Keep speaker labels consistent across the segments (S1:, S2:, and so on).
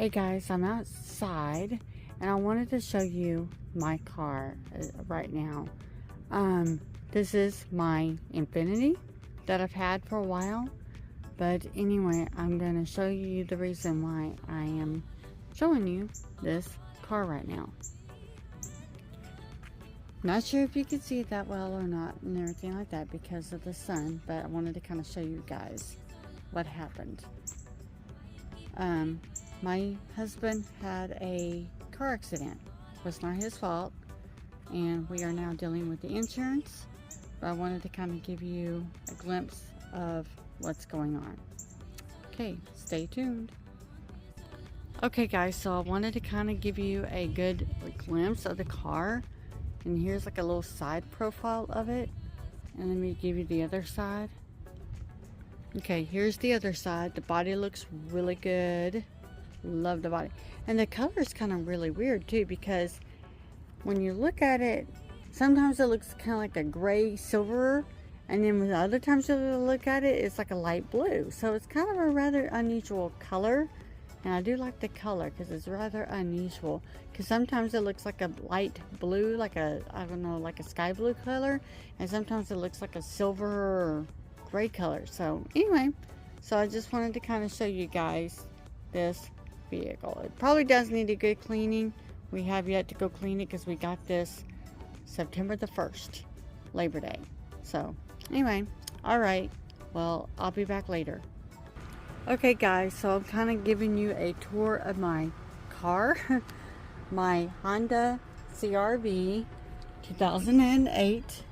S1: Hey guys, I'm outside and I wanted to show you my car right now. This is my Infiniti that I've had for a while, but anyway, I'm going to show you the reason why I am showing you this car right now. Not sure if you can see it that well or not and everything like that because of the sun, but I wanted to kind of show you guys what happened. My husband had a car accident. It was not his fault, and we are now dealing with the insurance, but I wanted to kind of give you a glimpse of what's going on. Okay, stay tuned. Okay guys, so I wanted to kind of give you a good glimpse of the car, and here's like a little side profile of it, and let me give you the other side. Okay, here's the other side. The body looks really good. Love the body. And the color is kind of really weird too, because when you look at it, sometimes it looks kind of like a gray silver, and then with other times you look at it, it's like a light blue. So it's kind of a rather unusual color. And I do like the color because it's rather unusual. Because sometimes it looks like a light blue, like a, I don't know, like a sky blue color. And sometimes it looks like a silver or gray color. So anyway, so I just wanted to kind of show you guys this vehicle. It probably does need a good cleaning. We have yet to go clean it because we got this September the 1st, Labor Day. So anyway, all right, well, I'll be back later. Okay guys, so I'm kind of giving you a tour of my car. My Honda CR-V 2008.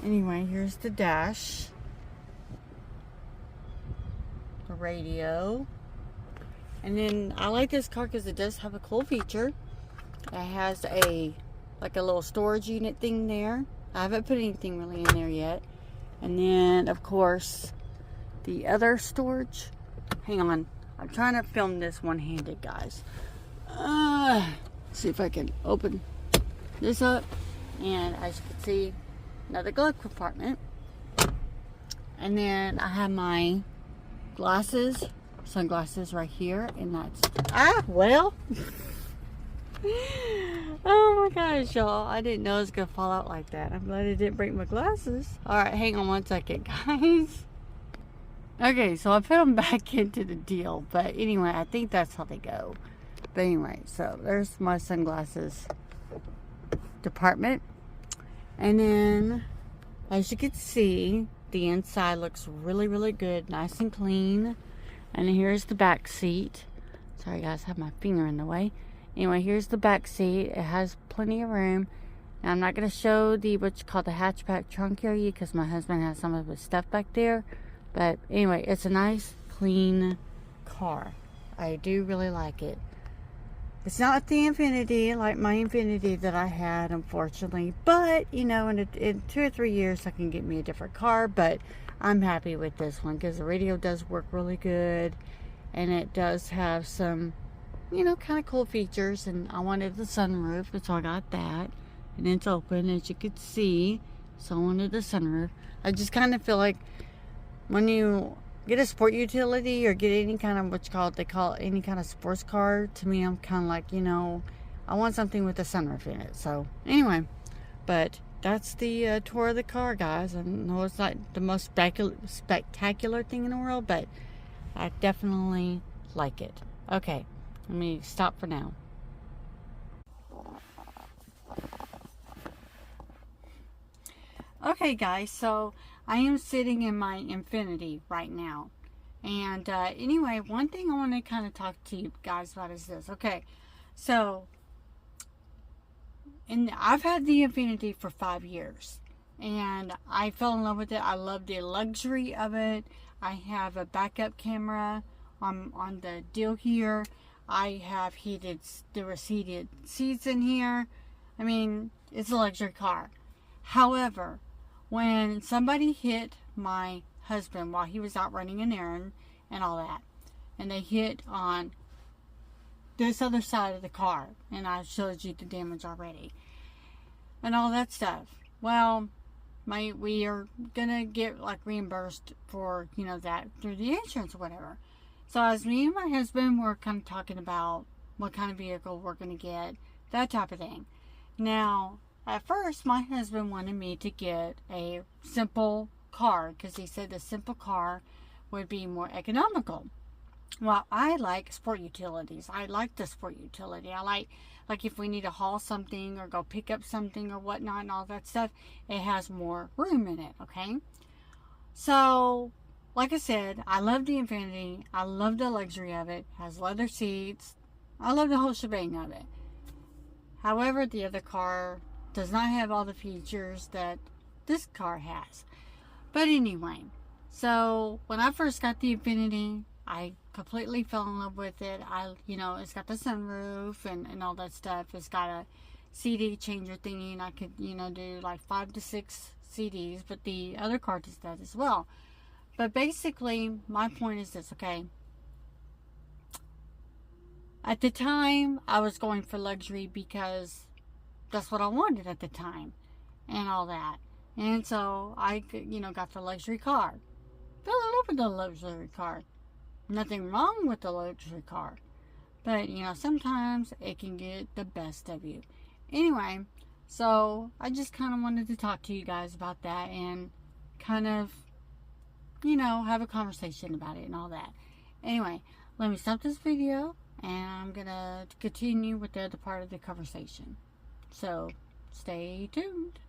S1: Anyway, here's the dash, the radio, and then I like this car because it does have a cool feature. It has a like a little storage unit thing there. I haven't put anything really in there yet. And then of course the other storage. Hang on, I'm trying to film this one-handed, guys. See if I can open this up, and as you can see, another glove compartment. And then I have my glasses, sunglasses right here, and that's well. Oh my gosh, y'all, I didn't know it was gonna fall out like that. I'm glad it didn't break my glasses. All right, hang on one second, guys. Okay, so I put them back into the deal, but anyway, I think that's how they go. But anyway, so there's my sunglasses department. And then, as you can see, the inside looks really, really good, nice and clean. And here's the back seat. Sorry guys, I have my finger in the way. Anyway, here's the back seat. It has plenty of room. Now, I'm not going to show the what's called the hatchback trunk area because my husband has some of his stuff back there. But anyway, it's a nice, clean car. I do really like it. It's not the Infiniti, like my Infiniti that I had, unfortunately. But, you know, in 2 or 3 years, I can get me a different car. But I'm happy with this one because the radio does work really good. And it does have some, you know, kind of cool features. And I wanted the sunroof, so I got that. And it's open, as you could see. So I wanted the sunroof. I just kind of feel like when you get a sport utility or get any kind of they call it any kind of sports car, to me I'm kind of like, you know, I want something with a sunroof in it. So anyway, but that's the tour of the car, guys. I know it's not the most spectacular thing in the world, but I definitely like it. Okay, let me stop for now. Okay guys, so I am sitting in my Infiniti right now. And anyway, one thing I want to kind of talk to you guys about is this. Okay, so I've had the Infiniti for 5 years. And I fell in love with it. I love the luxury of it. I have a backup camera on the deal here. I have heated seats in here. I mean, it's a luxury car. However, when somebody hit my husband while he was out running an errand and all that, and they hit on this other side of the car, and I showed you the damage already, and all that stuff. Well, we are gonna get like reimbursed for, you know, that through the insurance or whatever. So as me and my husband were kind of talking about what kind of vehicle we're going to get, that type of thing. Now, at first, my husband wanted me to get a simple car because he said the simple car would be more economical. Well, I like sport utilities. I like the sport utility. I like if we need to haul something or go pick up something or whatnot and all that stuff, it has more room in it, okay? So, like I said, I love the Infiniti. I love the luxury of it. It has leather seats. I love the whole shebang of it. However, the other car does not have all the features that this car has. But anyway, so when I first got the Infiniti, I completely fell in love with it. It's got the sunroof and all that stuff. It's got a CD changer thingy, and I could, do like 5 to 6 CDs, but the other car does that as well. But basically, my point is this, okay? At the time, I was going for luxury because that's what I wanted at the time and all that. And so I, got the luxury car. Fell in love with the luxury car. Nothing wrong with the luxury car. But, sometimes it can get the best of you. Anyway, so I just kind of wanted to talk to you guys about that and kind of, have a conversation about it and all that. Anyway, let me stop this video and I'm going to continue with the other part of the conversation. So, stay tuned.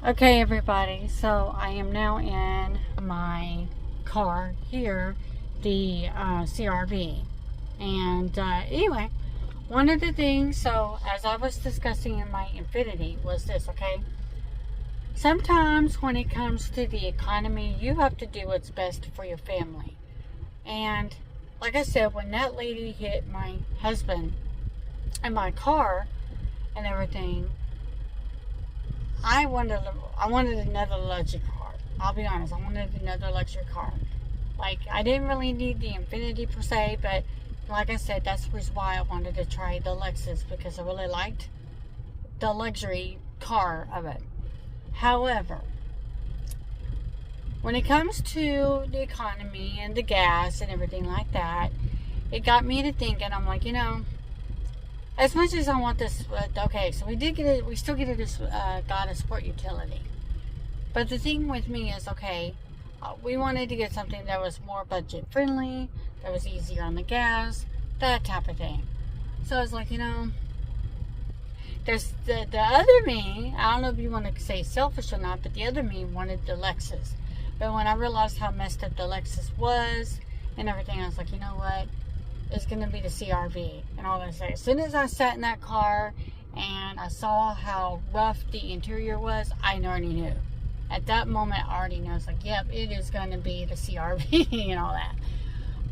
S1: Okay, everybody, so I am now in my car here, the CRV. And anyway, one of the things, so as I was discussing in my Infiniti, was this, okay? Sometimes when it comes to the economy, you have to do what's best for your family. And like I said, when that lady hit my husband and my car and everything, I wanted another luxury car. I'll be honest, I wanted another luxury car. Like, I didn't really need the Infiniti per se, but like I said, that's the reason why I wanted to try the Lexus, because I really liked the luxury car of it. However, when it comes to the economy and the gas and everything like that, it got me to thinking. I'm like, as much as I want this, okay, so we still got a sport utility. But the thing with me is, okay, we wanted to get something that was more budget friendly, that was easier on the gas, that type of thing. So I was like, there's the other me, I don't know if you want to say selfish or not, but the other me wanted the Lexus. But when I realized how messed up the Lexus was and everything, I was like, you know what? It's going to be the CRV. And all I say, as soon as I sat in that car and I saw how rough the interior was, I already knew. At that moment, I already knew. I was like, yep, it is going to be the CRV and all that.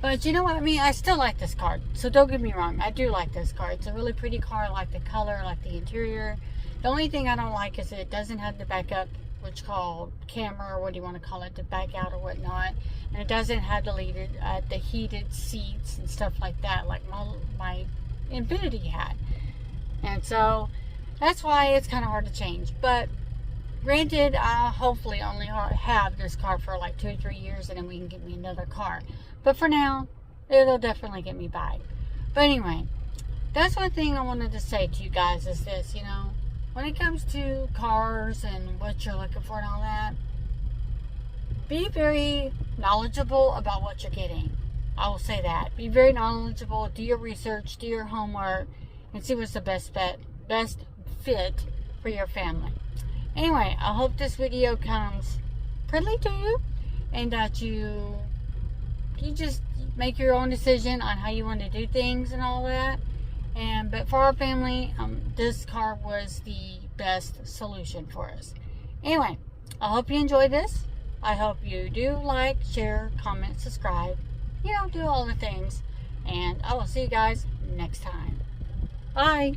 S1: But you know what I mean? I still like this car. So don't get me wrong. I do like this car. It's a really pretty car. I like the color. I like the interior. The only thing I don't like is that it doesn't have the backup, which is called camera, or what do you want to call it, to back out or whatnot. And it doesn't have the heated seats and stuff like that, like my Infiniti had. And so that's why it's kind of hard to change. But granted, I'll hopefully only have this car for like 2 or 3 years, and then we can get me another car. But for now, it'll definitely get me by. But anyway, that's one thing I wanted to say to you guys is this, when it comes to cars and what you're looking for and all that, be very knowledgeable about what you're getting. I will say that. Be very knowledgeable, do your research, do your homework, and see what's the best fit for your family. Anyway, I hope this video comes friendly to you, and that you just make your own decision on how you want to do things and all that. But for our family, this car was the best solution for us. Anyway, I hope you enjoyed this. I hope you do like, share, comment, subscribe. Do all the things. And I will see you guys next time. Bye.